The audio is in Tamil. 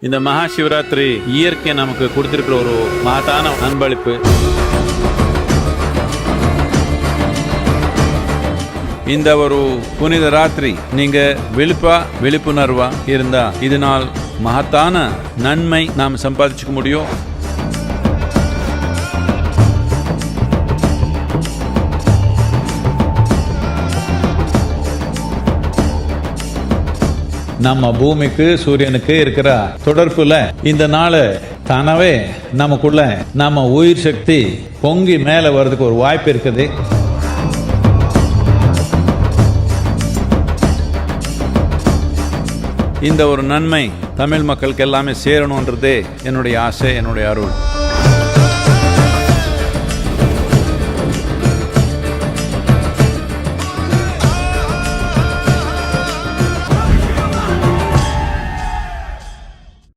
இந்த மகா சிவராத்திரி இயற்கை நமக்கு கொடுத்திருக்கிற ஒரு மகத்தான அன்பளிப்பு. இந்த ஒரு புனித ராத்திரி நீங்க விழிப்புணர்வா இருந்தா இதனால் மகத்தான நன்மை நாம் சம்பாதிச்சுக்க முடியும். நம்ம பூமிக்கு சூரியனுக்கு இருக்கிற தொடர்புல இந்த நாள் தானவே நமக்குள்ள நம்ம உயிர் சக்தி பொங்கி மேல வர்றதுக்கு ஒரு வாய்ப்பு இருக்குது. இந்த ஒரு நன்மை தமிழ் மக்களுக்கு எல்லாமே சேரணுன்றதே என்னுடைய ஆசை, என்னுடைய அருள்.